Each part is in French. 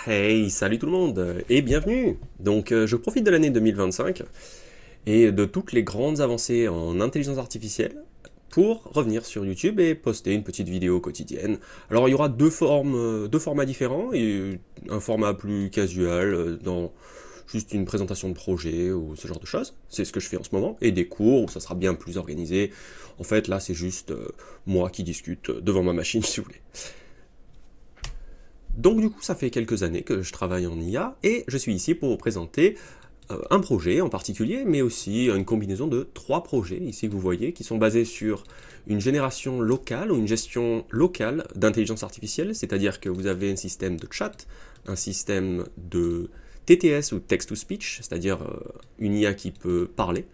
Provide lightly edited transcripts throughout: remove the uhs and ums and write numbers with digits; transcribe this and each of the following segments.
Hey, salut tout le monde et bienvenue. Donc je profite de l'année 2025 et de toutes les grandes avancées en intelligence artificielle pour revenir sur YouTube et poster une petite vidéo quotidienne. Alors il y aura deux formats différents, et un format plus casual dans juste une présentation de projet ou ce genre de choses. C'est ce que je fais en ce moment, et des cours où ça sera bien plus organisé. En fait là c'est juste moi qui discute devant ma machine si vous voulez. Donc du coup, ça fait quelques années que je travaille en IA et je suis ici pour vous présenter un projet en particulier, mais aussi une combinaison de 3 projets, ici que vous voyez, qui sont basés sur une génération locale ou une gestion locale d'intelligence artificielle, c'est-à-dire que vous avez un système de chat, un système de TTS ou text-to-speech, c'est-à-dire une IA qui peut parler,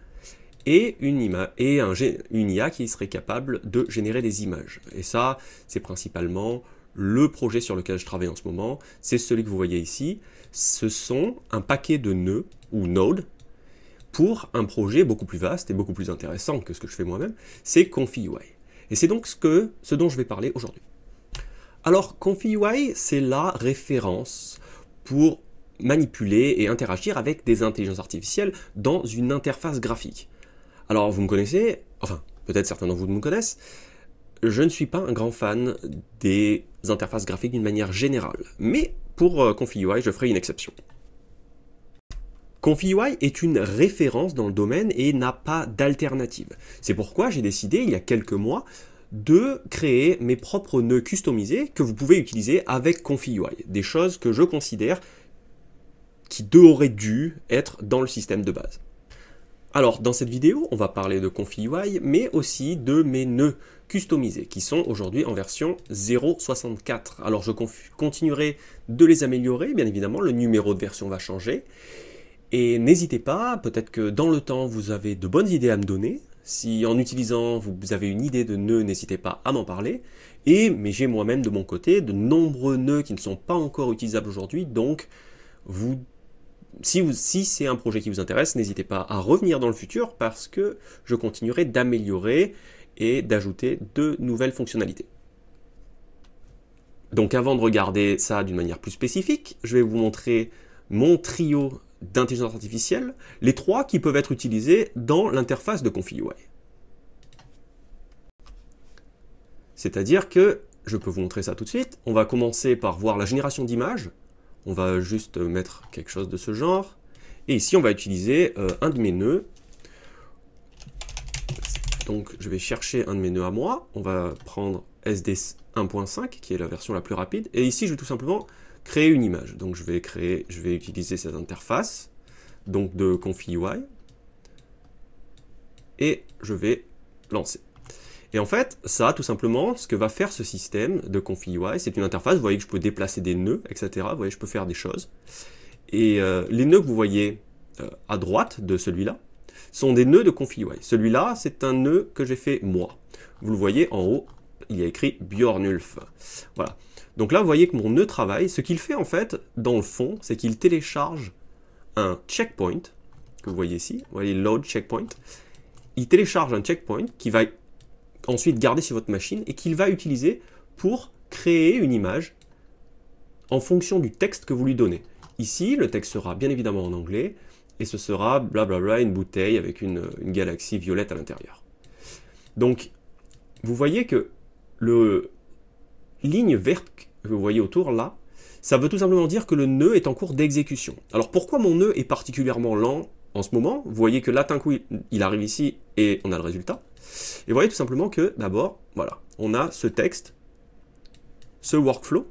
et une IA qui serait capable de générer des images. Et ça, c'est principalement le projet sur lequel je travaille en ce moment, c'est celui que vous voyez ici. Ce sont un paquet de nœuds, ou nodes, pour un projet beaucoup plus vaste et beaucoup plus intéressant que ce que je fais moi-même, c'est ConfiUI. Et c'est donc ce dont je vais parler aujourd'hui. Alors, ConfiUI, c'est la référence pour manipuler et interagir avec des intelligences artificielles dans une interface graphique. Alors, vous me connaissez, enfin, peut-être certains d'entre vous me connaissent, je ne suis pas un grand fan des interfaces graphiques d'une manière générale, mais pour ConfiUI, je ferai une exception. ConfiUI est une référence dans le domaine et n'a pas d'alternative. C'est pourquoi j'ai décidé, il y a quelques mois, de créer mes propres nœuds customisés que vous pouvez utiliser avec ConfiUI. Des choses que je considère qui auraient dû être dans le système de base. Alors, dans cette vidéo, on va parler de ConfiUI, mais aussi de mes nœuds customisés, qui sont aujourd'hui en version 0.64. Alors, je continuerai de les améliorer, bien évidemment, le numéro de version va changer. Et n'hésitez pas, peut-être que dans le temps, vous avez de bonnes idées à me donner. Si en utilisant, vous avez une idée de nœud, n'hésitez pas à m'en parler. Mais j'ai moi-même de mon côté de nombreux nœuds qui ne sont pas encore utilisables aujourd'hui, donc si c'est un projet qui vous intéresse, n'hésitez pas à revenir dans le futur parce que je continuerai d'améliorer et d'ajouter de nouvelles fonctionnalités. Donc avant de regarder ça d'une manière plus spécifique, je vais vous montrer mon trio d'intelligence artificielle, les 3 qui peuvent être utilisés dans l'interface de ConfiUI. C'est-à-dire que, je peux vous montrer ça tout de suite, on va commencer par voir la génération d'images. On va juste mettre quelque chose de ce genre. Et ici, on va utiliser un de mes nœuds. Donc, je vais chercher un de mes nœuds à moi. On va prendre SD 1.5, qui est la version la plus rapide. Et ici, je vais tout simplement créer une image. Donc, je vais utiliser cette interface donc de ConfiUI. Et je vais lancer. Et en fait, ça, tout simplement, ce que va faire ce système de ConfiUI, c'est une interface, vous voyez que je peux déplacer des nœuds, etc. Vous voyez, je peux faire des choses. Et les nœuds que vous voyez à droite de celui-là sont des nœuds de ConfiUI. Celui-là, c'est un nœud que j'ai fait moi. Vous le voyez en haut, il y a écrit Björnulf. Voilà. Donc là, vous voyez que mon nœud travaille. Ce qu'il fait, en fait, dans le fond, c'est qu'il télécharge un checkpoint, que vous voyez ici. Vous voyez, load checkpoint. Il télécharge un checkpoint qui va ensuite garder sur votre machine et qu'il va utiliser pour créer une image en fonction du texte que vous lui donnez. Ici, le texte sera bien évidemment en anglais et ce sera blablabla une bouteille avec une galaxie violette à l'intérieur. Donc, vous voyez que le ligne verte que vous voyez autour là, ça veut tout simplement dire que le nœud est en cours d'exécution. Alors pourquoi mon nœud est particulièrement lent en ce moment? Vous voyez que là, d'un coup, il arrive ici et on a le résultat. Et vous voyez tout simplement que, d'abord, voilà, on a ce texte, ce workflow,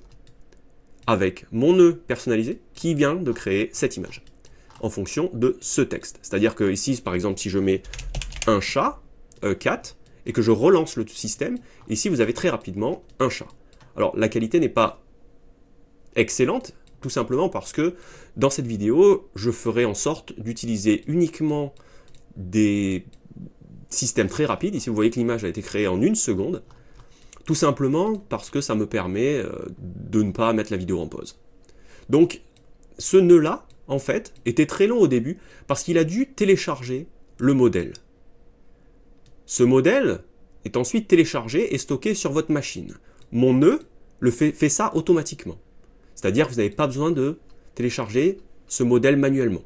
avec mon nœud personnalisé qui vient de créer cette image, en fonction de ce texte. C'est-à-dire que ici, par exemple, si je mets un chat, cat, et que je relance le système, ici, vous avez très rapidement un chat. Alors, la qualité n'est pas excellente, tout simplement parce que dans cette vidéo, je ferai en sorte d'utiliser uniquement des système très rapide. Ici, vous voyez que l'image a été créée en 1 seconde, tout simplement parce que ça me permet de ne pas mettre la vidéo en pause. Donc, ce nœud-là, en fait, était très long au début parce qu'il a dû télécharger le modèle. Ce modèle est ensuite téléchargé et stocké sur votre machine. Mon nœud fait ça automatiquement. C'est-à-dire que vous n'avez pas besoin de télécharger ce modèle manuellement.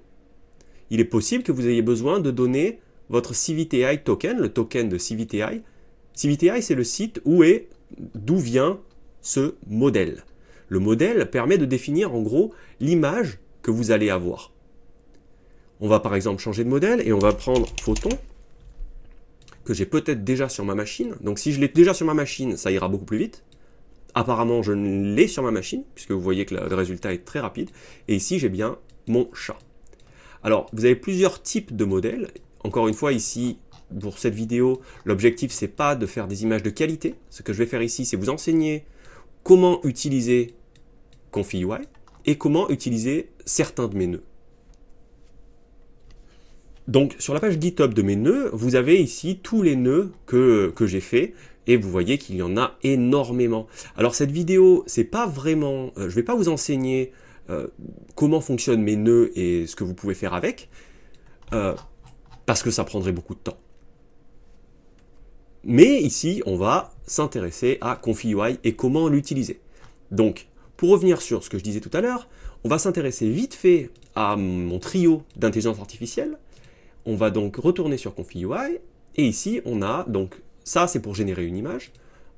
Il est possible que vous ayez besoin de donner votre CVTI token, le token de CVTI. CVTI, c'est le site d'où vient ce modèle. Le modèle permet de définir en gros l'image que vous allez avoir. On va par exemple changer de modèle et on va prendre Photon, que j'ai peut-être déjà sur ma machine. Donc si je l'ai déjà sur ma machine, ça ira beaucoup plus vite. Apparemment, je l'ai sur ma machine, puisque vous voyez que le résultat est très rapide. Et ici, j'ai bien mon chat. Alors, vous avez plusieurs types de modèles. Encore une fois, ici, pour cette vidéo, l'objectif, c'est pas de faire des images de qualité. Ce que je vais faire ici, c'est vous enseigner comment utiliser ConfiUI et comment utiliser certains de mes nœuds. Donc, sur la page GitHub de mes nœuds, vous avez ici tous les nœuds que j'ai fait. Et vous voyez qu'il y en a énormément. Alors cette vidéo, c'est pas vraiment, je vais pas vous enseigner comment fonctionnent mes nœuds et ce que vous pouvez faire avec, parce que ça prendrait beaucoup de temps. Mais ici, on va s'intéresser à ConfiUI et comment l'utiliser. Donc, pour revenir sur ce que je disais tout à l'heure, on va s'intéresser vite fait à mon trio d'intelligence artificielle. On va donc retourner sur ConfiUI, et ici, on a donc ça, c'est pour générer une image.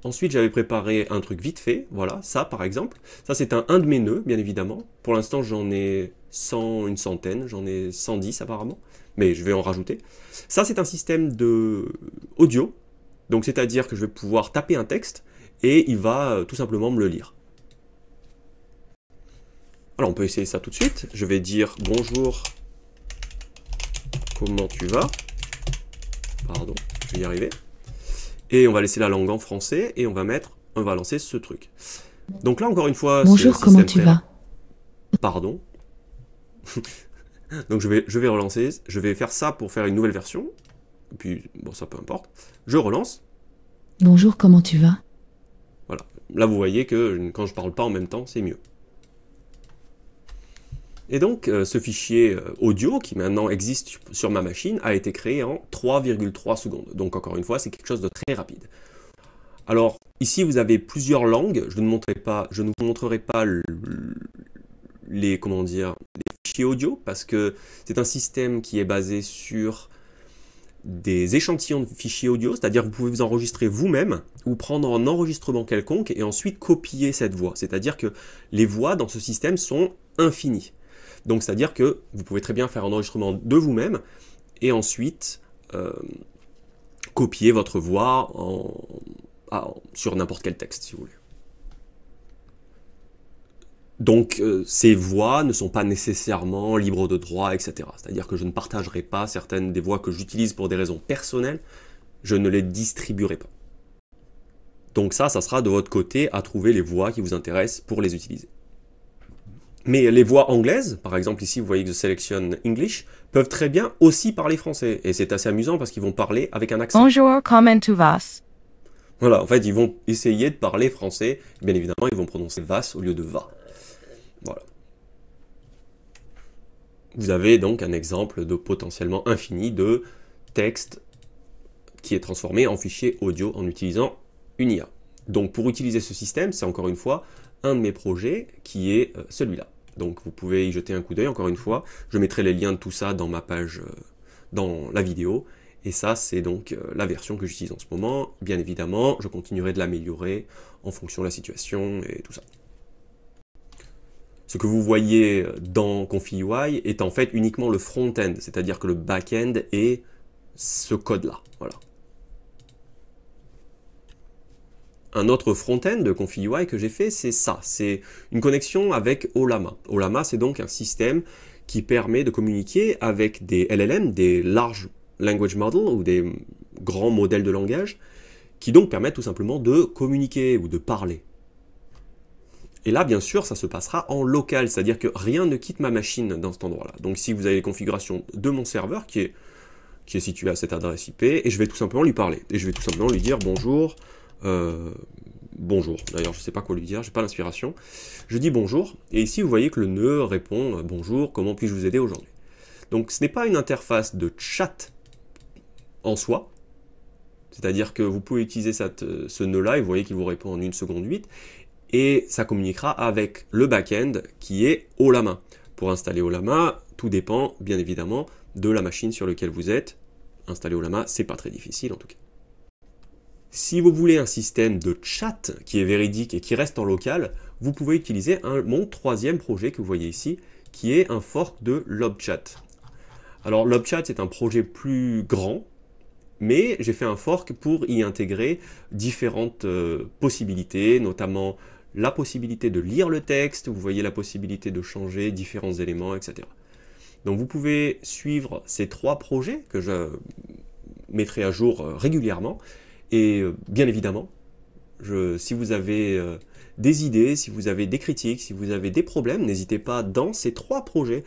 Ensuite, j'avais préparé un truc vite fait. Voilà, ça par exemple. Ça, c'est un de mes nœuds, bien évidemment. Pour l'instant, j'en ai une centaine. J'en ai 110 apparemment. Mais je vais en rajouter. Ça, c'est un système de audio. Donc, c'est-à-dire que je vais pouvoir taper un texte et il va tout simplement me le lire. Alors, on peut essayer ça tout de suite. Je vais dire bonjour, comment tu vas? Pardon, je vais y arriver. Et on va laisser la langue en français et on va lancer ce truc. Donc là, encore une fois, bonjour, comment tu vas? Pardon. Donc je vais relancer. Je vais faire ça pour faire une nouvelle version. Et puis, bon, ça peu importe. Je relance. Bonjour, comment tu vas? Voilà. Là, vous voyez que quand je parle pas en même temps, c'est mieux. Et donc, ce fichier audio, qui maintenant existe sur ma machine, a été créé en 3,3 secondes. Donc, encore une fois, c'est quelque chose de très rapide. Alors, ici, vous avez plusieurs langues. Je ne vous montrerai pas les fichiers audio, parce que c'est un système qui est basé sur des échantillons de fichiers audio, c'est-à-dire que vous pouvez vous enregistrer vous-même ou prendre un enregistrement quelconque et ensuite copier cette voix. C'est-à-dire que les voix dans ce système sont infinies. Donc, c'est-à-dire que vous pouvez très bien faire un enregistrement de vous-même et ensuite copier votre voix sur n'importe quel texte, si vous voulez. Donc, ces voix ne sont pas nécessairement libres de droit, etc. C'est-à-dire que je ne partagerai pas certaines des voix que j'utilise pour des raisons personnelles, je ne les distribuerai pas. Donc ça sera de votre côté à trouver les voix qui vous intéressent pour les utiliser. Mais les voix anglaises, par exemple ici vous voyez que je sélectionne English, peuvent très bien aussi parler français. Et c'est assez amusant parce qu'ils vont parler avec un accent. Bonjour, comment tu vas? Voilà, en fait ils vont essayer de parler français. Bien évidemment ils vont prononcer vas au lieu de va. Voilà. Vous avez donc un exemple de potentiellement infini de texte qui est transformé en fichier audio en utilisant une IA. Donc pour utiliser ce système, c'est encore une fois un de mes projets qui est celui-là. Donc vous pouvez y jeter un coup d'œil, encore une fois. Je mettrai les liens de tout ça dans ma page, dans la vidéo. Et ça, c'est donc la version que j'utilise en ce moment. Bien évidemment, je continuerai de l'améliorer en fonction de la situation et tout ça. Ce que vous voyez dans ConfiUI est en fait uniquement le front-end, c'est-à-dire que le back-end est ce code-là. Voilà. Un autre front-end de ConfiUI que j'ai fait, c'est ça. C'est une connexion avec Ollama. Ollama, c'est donc un système qui permet de communiquer avec des LLM, des Large Language Models, ou des grands modèles de langage, qui donc permettent tout simplement de communiquer ou de parler. Et là, bien sûr, ça se passera en local, c'est-à-dire que rien ne quitte ma machine dans cet endroit-là. Donc si vous avez les configurations de mon serveur, qui est situé à cette adresse IP, et je vais tout simplement lui parler. Et je vais tout simplement lui dire bonjour. Bonjour, d'ailleurs je ne sais pas quoi lui dire, j'ai pas l'inspiration. Je dis bonjour, et ici vous voyez que le nœud répond bonjour, comment puis-je vous aider aujourd'hui? Donc ce n'est pas une interface de chat en soi, c'est-à-dire que vous pouvez utiliser ce nœud-là, et vous voyez qu'il vous répond en 1 seconde 8, et ça communiquera avec le back-end qui est Ollama. Pour installer Ollama, tout dépend bien évidemment de la machine sur laquelle vous êtes. Installer Ollama, c'est pas très difficile en tout cas. Si vous voulez un système de chat qui est véridique et qui reste en local, vous pouvez utiliser mon troisième projet que vous voyez ici, qui est un fork de LobChat. Alors LobChat, c'est un projet plus grand, mais j'ai fait un fork pour y intégrer différentes possibilités, notamment la possibilité de lire le texte, vous voyez la possibilité de changer différents éléments, etc. Donc vous pouvez suivre ces trois projets que je mettrai à jour régulièrement. Et bien évidemment, si vous avez des idées, si vous avez des critiques, si vous avez des problèmes, n'hésitez pas dans ces trois projets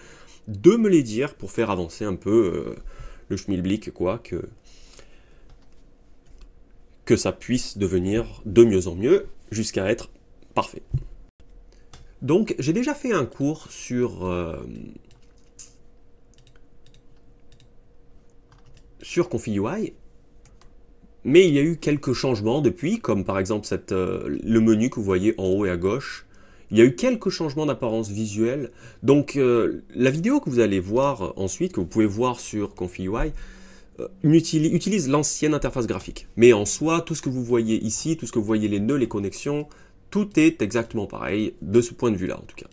de me les dire pour faire avancer un peu le schmilblick, quoi, que ça puisse devenir de mieux en mieux jusqu'à être parfait. Donc j'ai déjà fait un cours sur ConfigUI. Mais il y a eu quelques changements depuis, comme par exemple le menu que vous voyez en haut et à gauche. Il y a eu quelques changements d'apparence visuelle. Donc la vidéo que vous allez voir ensuite, que vous pouvez voir sur ConfigUI, utilise l'ancienne interface graphique. Mais en soi, tout ce que vous voyez ici, tout ce que vous voyez, les nœuds, les connexions, tout est exactement pareil, de ce point de vue-là en tout cas.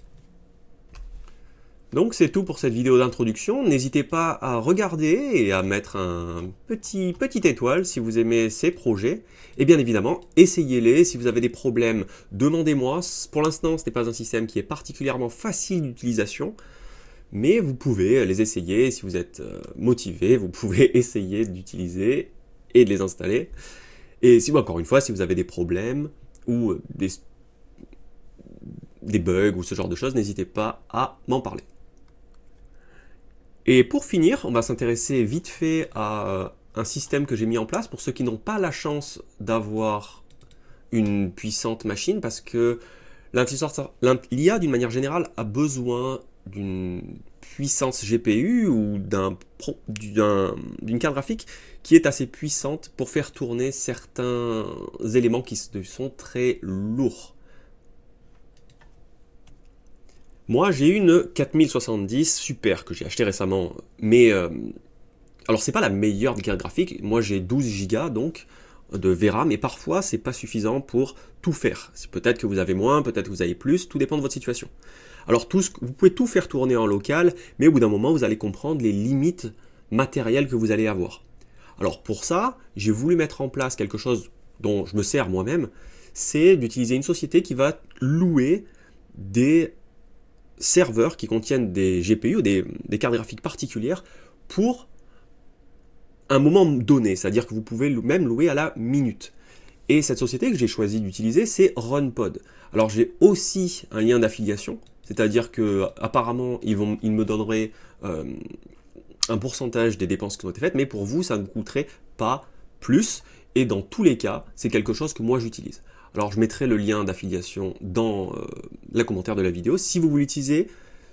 Donc c'est tout pour cette vidéo d'introduction. N'hésitez pas à regarder et à mettre un petite étoile si vous aimez ces projets. Et bien évidemment, essayez-les. Si vous avez des problèmes, demandez-moi. Pour l'instant, ce n'est pas un système qui est particulièrement facile d'utilisation, mais vous pouvez les essayer. Si vous êtes motivé, vous pouvez essayer d'utiliser et de les installer. Et si, encore une fois, si vous avez des problèmes ou des bugs ou ce genre de choses, n'hésitez pas à m'en parler. Et pour finir, on va s'intéresser vite fait à un système que j'ai mis en place pour ceux qui n'ont pas la chance d'avoir une puissante machine, parce que l'IA d'une manière générale a besoin d'une puissance GPU ou d'une carte graphique qui est assez puissante pour faire tourner certains éléments qui sont très lourds. Moi, j'ai une 4070 Super que j'ai acheté récemment, mais alors c'est pas la meilleure des cartes graphiques. Moi, j'ai 12 Go donc de VRAM, mais parfois c'est pas suffisant pour tout faire. Peut-être que vous avez moins, peut-être que vous avez plus, tout dépend de votre situation. Alors vous pouvez tout faire tourner en local, mais au bout d'un moment, vous allez comprendre les limites matérielles que vous allez avoir. Alors pour ça, j'ai voulu mettre en place quelque chose dont je me sers moi-même, c'est d'utiliser une société qui va louer des serveurs qui contiennent des GPU, des cartes graphiques particulières pour un moment donné, c'est-à-dire que vous pouvez même louer à la minute. Et cette société que j'ai choisi d'utiliser, c'est RunPod. Alors j'ai aussi un lien d'affiliation, c'est-à-dire que apparemment ils me donneraient un pourcentage des dépenses qui ont été faites, mais pour vous ça ne vous coûterait pas plus, et dans tous les cas, c'est quelque chose que moi j'utilise. Alors je mettrai le lien d'affiliation dans les commentaires de la vidéo si vous voulez utiliser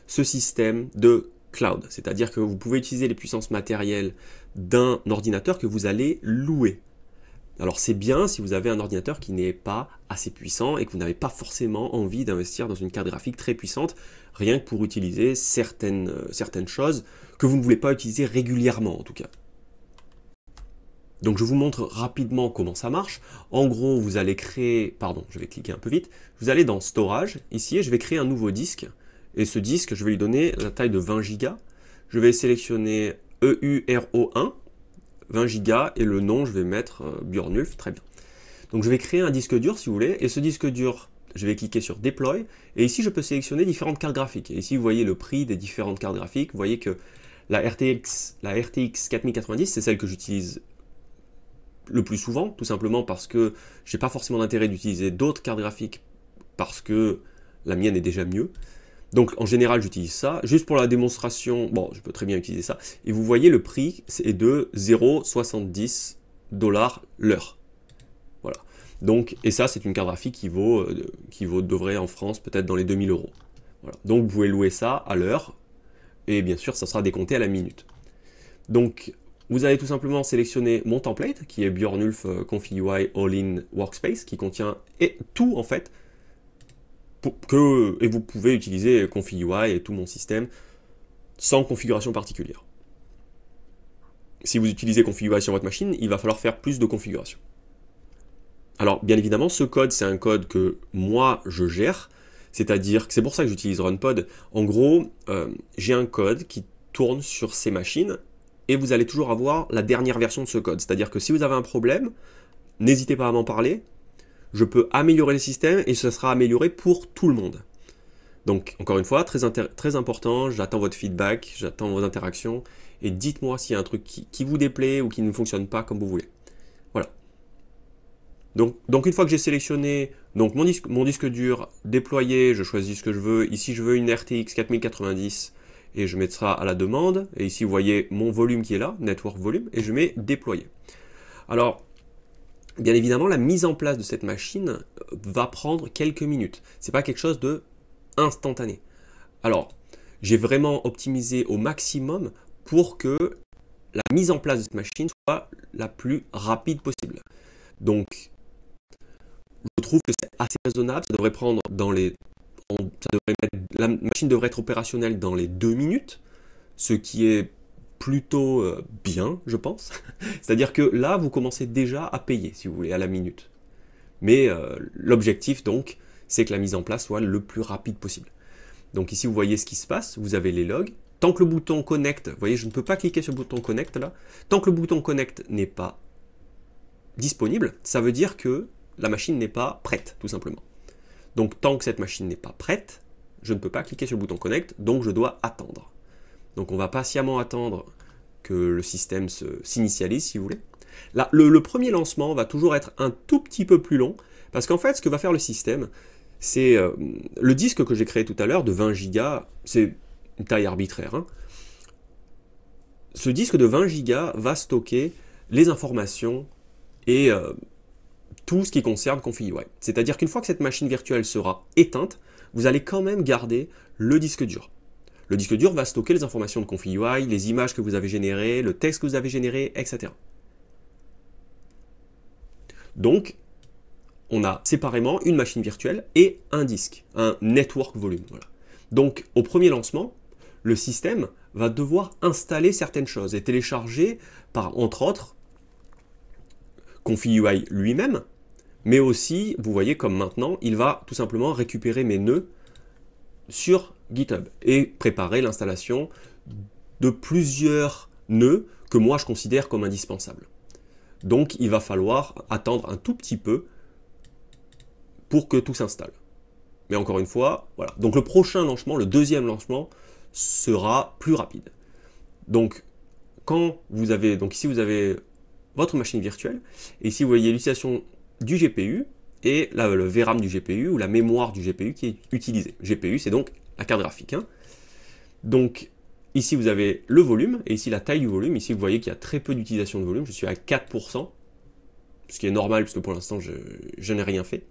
ce système de cloud. C'est-à-dire que vous pouvez utiliser les puissances matérielles d'un ordinateur que vous allez louer. Alors c'est bien si vous avez un ordinateur qui n'est pas assez puissant et que vous n'avez pas forcément envie d'investir dans une carte graphique très puissante, rien que pour utiliser certaines choses que vous ne voulez pas utiliser régulièrement en tout cas. Donc je vous montre rapidement comment ça marche. En gros, vous allez créer, pardon, je vais cliquer un peu vite, vous allez dans Storage, ici, et je vais créer un nouveau disque. Et ce disque, je vais lui donner la taille de 20 Go. Je vais sélectionner EURO1, 20 Go, et le nom, je vais mettre Björnulf, très bien. Donc je vais créer un disque dur, si vous voulez, et ce disque dur, je vais cliquer sur Deploy, et ici, je peux sélectionner différentes cartes graphiques. Et ici, vous voyez le prix des différentes cartes graphiques. Vous voyez que la RTX 4090, c'est celle que j'utilise le plus souvent, tout simplement parce que j'ai pas forcément d'intérêt d'utiliser d'autres cartes graphiques parce que la mienne est déjà mieux. Donc en général j'utilise ça. Juste pour la démonstration, bon, je peux très bien utiliser ça. Et vous voyez le prix, c'est de 0,70 $ l'heure. Voilà. Donc, et ça c'est une carte graphique qui devrait en France peut-être dans les 2000 €. Voilà. Donc vous pouvez louer ça à l'heure et bien sûr ça sera décompté à la minute. Donc vous allez tout simplement sélectionner mon template, qui est Björnulf ConfigUI All-in Workspace, qui contient tout en fait, et vous pouvez utiliser ConfigUI et tout mon système sans configuration particulière. Si vous utilisez ConfigUI sur votre machine, il va falloir faire plus de configuration. Alors, bien évidemment, ce code, c'est un code que moi, je gère, c'est-à-dire que c'est pour ça que j'utilise RunPod. En gros, j'ai un code qui tourne sur ces machines, et vous allez toujours avoir la dernière version de ce code. C'est-à-dire que si vous avez un problème, n'hésitez pas à m'en parler, je peux améliorer le système, et ce sera amélioré pour tout le monde. Donc, encore une fois, très important, j'attends votre feedback, j'attends vos interactions, et dites-moi s'il y a un truc qui vous déplaît ou qui ne fonctionne pas comme vous voulez. Voilà. Donc une fois que j'ai sélectionné donc mon disque dur déployé, je choisis ce que je veux. Ici, je veux une RTX 4090 et je mets ça à la demande. Et ici, vous voyez mon volume qui est là, Network Volume, et je mets déployer. Alors, bien évidemment, la mise en place de cette machine va prendre quelques minutes. C'est pas quelque chose de instantané. Alors, j'ai vraiment optimisé au maximum pour que la mise en place de cette machine soit la plus rapide possible. Donc, je trouve que c'est assez raisonnable. Ça devrait prendre la machine devrait être opérationnelle dans les 2 minutes, ce qui est plutôt bien, je pense. C'est-à-dire que là, vous commencez déjà à payer, si vous voulez, à la minute. Mais l'objectif, donc, c'est que la mise en place soit le plus rapide possible. Donc ici, vous voyez ce qui se passe. Vous avez les logs. Tant que le bouton Connect, vous voyez, je ne peux pas cliquer sur le bouton Connect là. Tant que le bouton Connect n'est pas disponible, ça veut dire que la machine n'est pas prête, tout simplement. Donc tant que cette machine n'est pas prête, je ne peux pas cliquer sur le bouton Connect, donc je dois attendre. Donc on va patiemment attendre que le système s'initialise, si vous voulez. Là, le premier lancement va toujours être un tout petit peu plus long, parce qu'en fait, ce que va faire le système, c'est le disque que j'ai créé tout à l'heure de 20 Go, c'est une taille arbitraire. Hein. Ce disque de 20 Go va stocker les informations et tout ce qui concerne ConfigUI. C'est-à-dire qu'une fois que cette machine virtuelle sera éteinte, vous allez quand même garder le disque dur. Le disque dur va stocker les informations de ConfigUI, les images que vous avez générées, le texte que vous avez généré, etc. Donc, on a séparément une machine virtuelle et un disque, un network volume. Voilà. Donc, au premier lancement, le système va devoir installer certaines choses et télécharger, entre autres, ConfigUI lui-même, mais aussi, vous voyez comme maintenant, il va tout simplement récupérer mes nœuds sur GitHub et préparer l'installation de plusieurs nœuds que moi je considère comme indispensables. Donc il va falloir attendre un tout petit peu pour que tout s'installe. Mais encore une fois, voilà. Donc le prochain lancement, le deuxième lancement, sera plus rapide. Donc ici vous avez votre machine virtuelle, et ici vous voyez l'utilisation du GPU et le VRAM du GPU ou la mémoire du GPU qui est utilisée. GPU, c'est donc la carte graphique. Hein. Donc ici vous avez le volume et ici la taille du volume. Ici vous voyez qu'il y a très peu d'utilisation de volume, je suis à 4%, ce qui est normal puisque pour l'instant je n'ai rien fait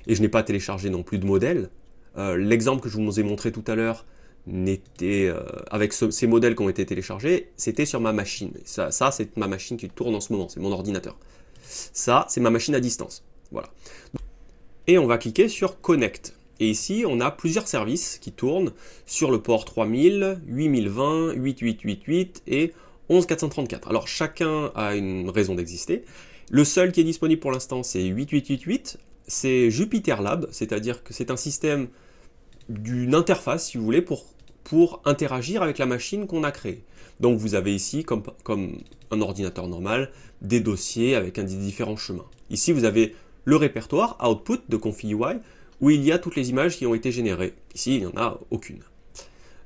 et je n'ai pas téléchargé non plus de modèle. L'exemple que je vous ai montré tout à l'heure n'était avec ces modèles qui ont été téléchargés, c'était sur ma machine. Ça c'est ma machine qui tourne en ce moment, c'est mon ordinateur. Ça, c'est ma machine à distance. Voilà. Et on va cliquer sur Connect. Et ici, on a plusieurs services qui tournent sur le port 3000, 8020, 8888 et 11434. Alors, chacun a une raison d'exister. Le seul qui est disponible pour l'instant, c'est 8888. C'est Jupyter Lab, c'est-à-dire que c'est un système d'une interface, si vous voulez, pour interagir avec la machine qu'on a créée. Donc vous avez ici, comme un ordinateur normal, des dossiers avec des différents chemins. Ici, vous avez le répertoire output de ConfigUI où il y a toutes les images qui ont été générées. Ici, il n'y en a aucune.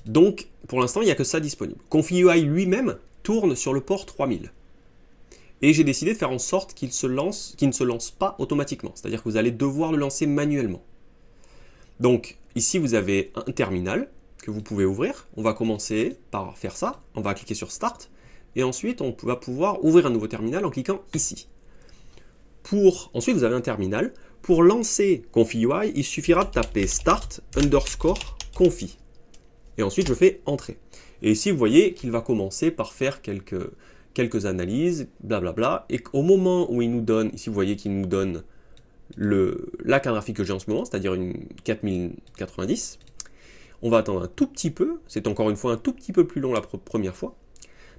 Donc, pour l'instant, il n'y a que ça disponible. ConfigUI lui-même tourne sur le port 3000. Et j'ai décidé de faire en sorte qu'il ne se lance pas automatiquement. C'est-à-dire que vous allez devoir le lancer manuellement. Donc, ici, vous avez un terminal que vous pouvez ouvrir. On va commencer par faire ça. On va cliquer sur Start. Et ensuite, on va pouvoir ouvrir un nouveau terminal en cliquant ici. Ensuite, vous avez un terminal. Pour lancer ConfigUI, il suffira de taper start_confi. Et ensuite, je fais Entrer. Et ici, vous voyez qu'il va commencer par faire quelques analyses, blablabla. Et au moment où il nous donne, ici, vous voyez qu'il nous donne la carte graphique que j'ai en ce moment, c'est-à-dire une 4090. On va attendre un tout petit peu, c'est encore une fois un tout petit peu plus long la première fois,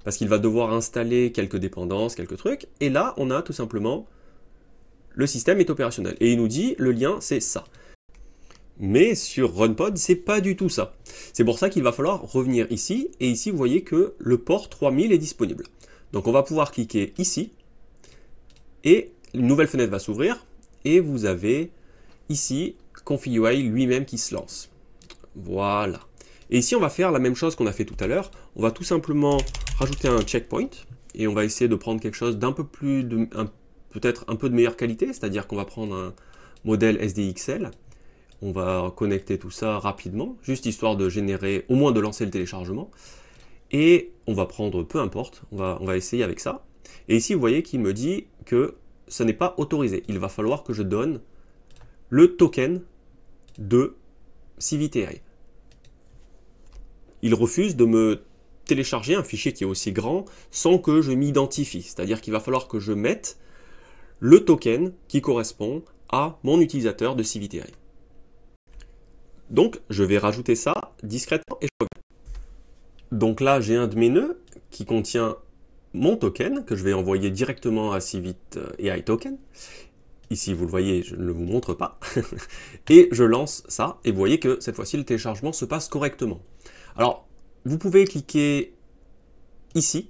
parce qu'il va devoir installer quelques dépendances, quelques trucs, et là on a tout simplement le système est opérationnel, et il nous dit le lien c'est ça. Mais sur RunPod, c'est pas du tout ça. C'est pour ça qu'il va falloir revenir ici, et ici vous voyez que le port 3000 est disponible. Donc on va pouvoir cliquer ici, et une nouvelle fenêtre va s'ouvrir, et vous avez ici ConfigUI lui-même qui se lance. Voilà. Et ici, on va faire la même chose qu'on a fait tout à l'heure. On va tout simplement rajouter un checkpoint et on va essayer de prendre quelque chose d'un peu plus, peut-être un peu de meilleure qualité, c'est-à-dire qu'on va prendre un modèle SDXL. On va connecter tout ça rapidement, juste histoire de générer, au moins de lancer le téléchargement. Et on va prendre, peu importe, on va essayer avec ça. Et ici, vous voyez qu'il me dit que ça n'est pas autorisé. Il va falloir que je donne le token de CiviTI. Il refuse de me télécharger un fichier qui est aussi grand sans que je m'identifie. C'est-à-dire qu'il va falloir que je mette le token qui correspond à mon utilisateur de CiviTI. Donc, je vais rajouter ça discrètement et je reviens. Donc là, j'ai un de mes nœuds qui contient mon token que je vais envoyer directement à CiviTI Token. Ici, vous le voyez, je ne vous montre pas. Et je lance ça, et vous voyez que cette fois-ci, le téléchargement se passe correctement. Alors, vous pouvez cliquer ici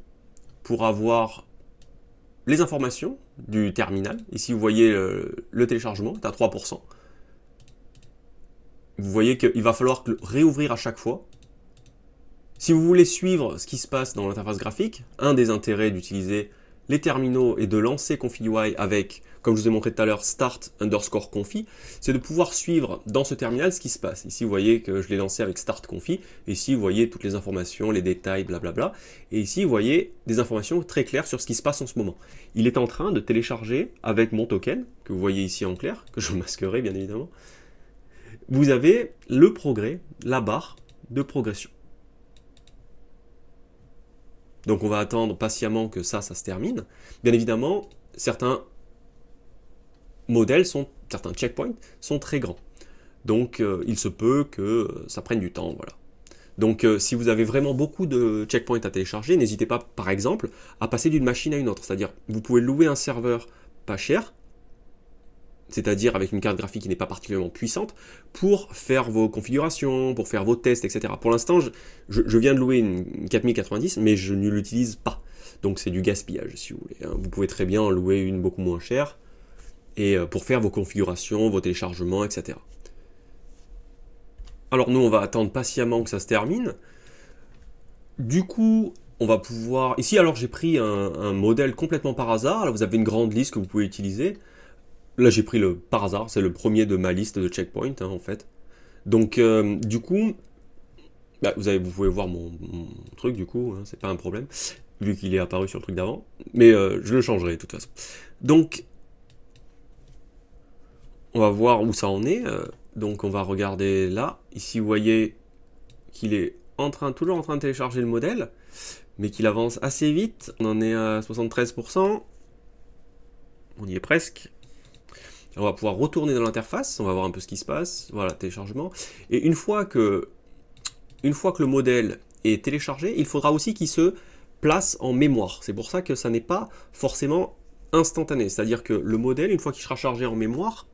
pour avoir les informations du terminal. Ici, vous voyez le téléchargement est à 3%. Vous voyez qu'il va falloir réouvrir à chaque fois. Si vous voulez suivre ce qui se passe dans l'interface graphique, un des intérêts d'utiliser les terminaux et de lancer ConfigUI avec, comme je vous ai montré tout à l'heure, start_confi, c'est de pouvoir suivre dans ce terminal ce qui se passe. Ici, vous voyez que je l'ai lancé avec start_confi. Ici, vous voyez toutes les informations, les détails, blablabla. Et ici, vous voyez des informations très claires sur ce qui se passe en ce moment. Il est en train de télécharger avec mon token, que vous voyez ici en clair, que je masquerai bien évidemment. Vous avez le progrès, la barre de progression. Donc on va attendre patiemment que ça se termine. Bien évidemment, certains modèles, certains checkpoints sont très grands. Donc il se peut que ça prenne du temps, voilà. Donc si vous avez vraiment beaucoup de checkpoints à télécharger, n'hésitez pas par exemple à passer d'une machine à une autre. C'est-à-dire vous pouvez louer un serveur pas cher, c'est-à-dire avec une carte graphique qui n'est pas particulièrement puissante, pour faire vos configurations, pour faire vos tests, etc. Pour l'instant, je viens de louer une 4090, mais je ne l'utilise pas. Donc c'est du gaspillage, si vous voulez. Vous pouvez très bien en louer une beaucoup moins chère, et pour faire vos configurations, vos téléchargements, etc. Alors nous, on va attendre patiemment que ça se termine. Du coup, on va pouvoir... Ici, alors j'ai pris un modèle complètement par hasard. Là, vous avez une grande liste que vous pouvez utiliser. Là, j'ai pris le par hasard, c'est le premier de ma liste de checkpoints, en fait. Donc, du coup, bah, vous pouvez voir mon truc, du coup, c'est pas un problème, vu qu'il est apparu sur le truc d'avant. Mais je le changerai, de toute façon. Donc, on va voir où ça en est. Donc, on va regarder là. Ici, vous voyez qu'il est toujours en train de télécharger le modèle, mais qu'il avance assez vite. On en est à 73%. On y est presque. On va pouvoir retourner dans l'interface, on va voir un peu ce qui se passe, voilà, téléchargement. Et une fois que le modèle est téléchargé, il faudra aussi qu'il se place en mémoire. C'est pour ça que ça n'est pas forcément instantané. C'est-à-dire que le modèle, une fois qu'il sera chargé en mémoire,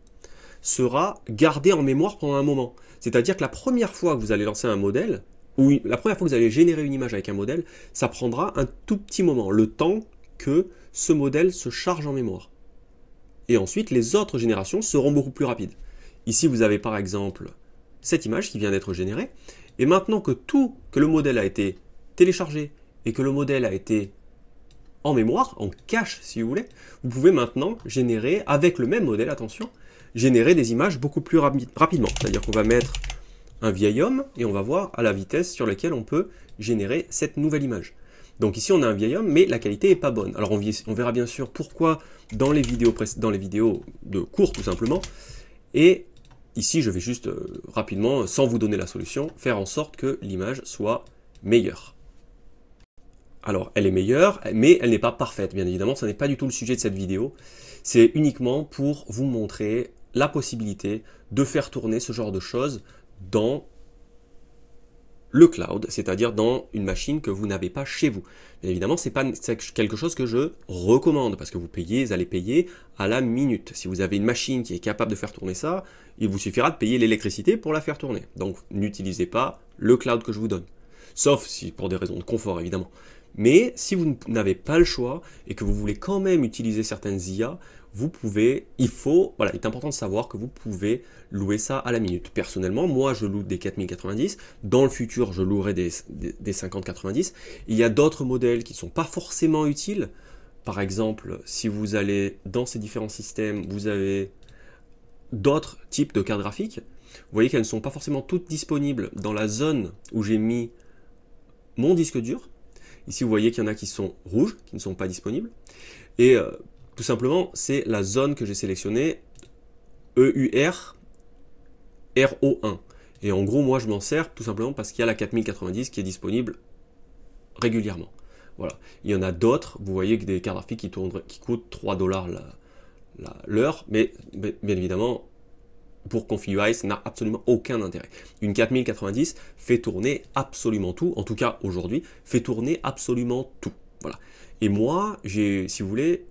sera gardé en mémoire pendant un moment. C'est-à-dire que la première fois que vous allez lancer un modèle, ou la première fois que vous allez générer une image avec un modèle, ça prendra un tout petit moment, le temps que ce modèle se charge en mémoire. Et ensuite, les autres générations seront beaucoup plus rapides. Ici, vous avez par exemple cette image qui vient d'être générée. Et maintenant que le modèle a été téléchargé et que le modèle a été en mémoire, en cache si vous voulez, vous pouvez maintenant générer, avec le même modèle, attention, générer des images beaucoup plus rapidement. C'est-à-dire qu'on va mettre un vieil homme et on va voir à la vitesse sur laquelle on peut générer cette nouvelle image. Donc ici on a un vieil homme, mais la qualité n'est pas bonne. Alors on verra bien sûr pourquoi dans les vidéos de cours tout simplement. Et ici je vais juste rapidement, sans vous donner la solution, faire en sorte que l'image soit meilleure. Alors elle est meilleure, mais elle n'est pas parfaite, bien évidemment, ce n'est pas du tout le sujet de cette vidéo. C'est uniquement pour vous montrer la possibilité de faire tourner ce genre de choses dans le cloud, c'est-à-dire dans une machine que vous n'avez pas chez vous. Bien évidemment, c'est quelque chose que je recommande, parce que vous allez payer à la minute. Si vous avez une machine qui est capable de faire tourner ça, il vous suffira de payer l'électricité pour la faire tourner. Donc, n'utilisez pas le cloud que je vous donne. Sauf si pour des raisons de confort, évidemment. Mais si vous n'avez pas le choix et que vous voulez quand même utiliser certaines IA, vous pouvez, il est important de savoir que vous pouvez louer ça à la minute. Personnellement, moi je loue des 4090, dans le futur je louerai des 5090. Il y a d'autres modèles qui ne sont pas forcément utiles. Par exemple, si vous allez dans ces différents systèmes, vous avez d'autres types de cartes graphiques. Vous voyez qu'elles ne sont pas forcément toutes disponibles dans la zone où j'ai mis mon disque dur. Ici, vous voyez qu'il y en a qui sont rouges, qui ne sont pas disponibles. Et tout simplement, c'est la zone que j'ai sélectionnée, EUR RO1. Et en gros, moi, je m'en sers tout simplement parce qu'il y a la 4090 qui est disponible régulièrement. Voilà. Il y en a d'autres, vous voyez que des cartes graphiques qui coûtent 3 $ l'heure, mais bien évidemment, pour ConfigUI, ça n'a absolument aucun intérêt. Une 4090 fait tourner absolument tout, en tout cas aujourd'hui, fait tourner absolument tout. Voilà. Et moi, si vous voulez,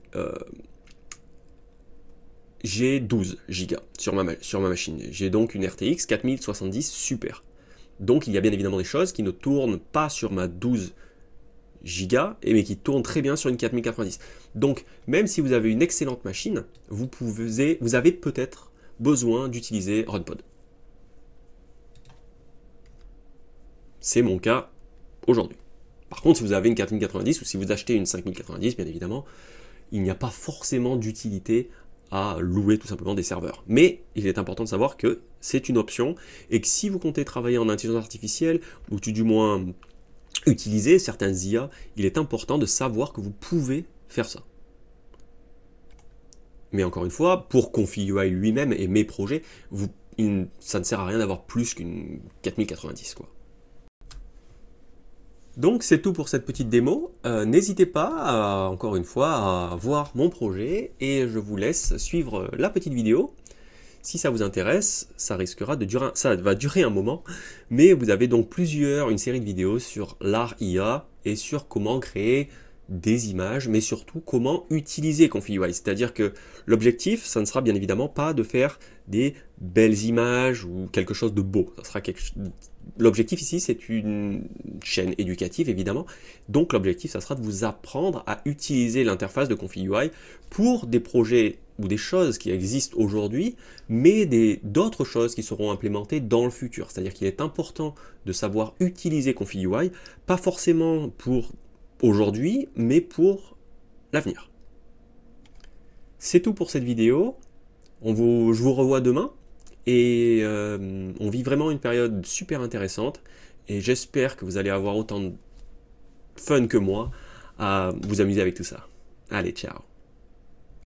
j'ai 12 Go sur ma machine. J'ai donc une RTX 4070 Super. Donc il y a bien évidemment des choses qui ne tournent pas sur ma 12 Go, mais qui tournent très bien sur une 4090. Donc même si vous avez une excellente machine, vous avez peut-être besoin d'utiliser RunPod. C'est mon cas aujourd'hui. Par contre, si vous avez une 4090 ou si vous achetez une 5090, bien évidemment, il n'y a pas forcément d'utilité à louer tout simplement des serveurs. Mais il est important de savoir que c'est une option et que si vous comptez travailler en intelligence artificielle ou tout du moins utiliser certaines IA, il est important de savoir que vous pouvez faire ça. Mais encore une fois, pour ConfigUI lui-même et mes projets, ça ne sert à rien d'avoir plus qu'une 4090, quoi. Donc c'est tout pour cette petite démo. N'hésitez pas, encore une fois, à voir mon projet et je vous laisse suivre la petite vidéo. Si ça vous intéresse, ça va durer un moment, mais vous avez donc une série de vidéos sur l'art IA et sur comment créer des images, mais surtout comment utiliser ConfigUI. C'est-à-dire que l'objectif, ça ne sera bien évidemment pas de faire des belles images ou quelque chose de beau. L'objectif ici, c'est une chaîne éducative, évidemment. Donc l'objectif, ça sera de vous apprendre à utiliser l'interface de ConfigUI pour des projets ou des choses qui existent aujourd'hui, mais d'autres choses qui seront implémentées dans le futur. C'est-à-dire qu'il est important de savoir utiliser ConfigUI, pas forcément pour aujourd'hui, mais pour l'avenir. C'est tout pour cette vidéo. Je vous revois demain. Et on vit vraiment une période super intéressante. Et j'espère que vous allez avoir autant de fun que moi à vous amuser avec tout ça. Allez, ciao!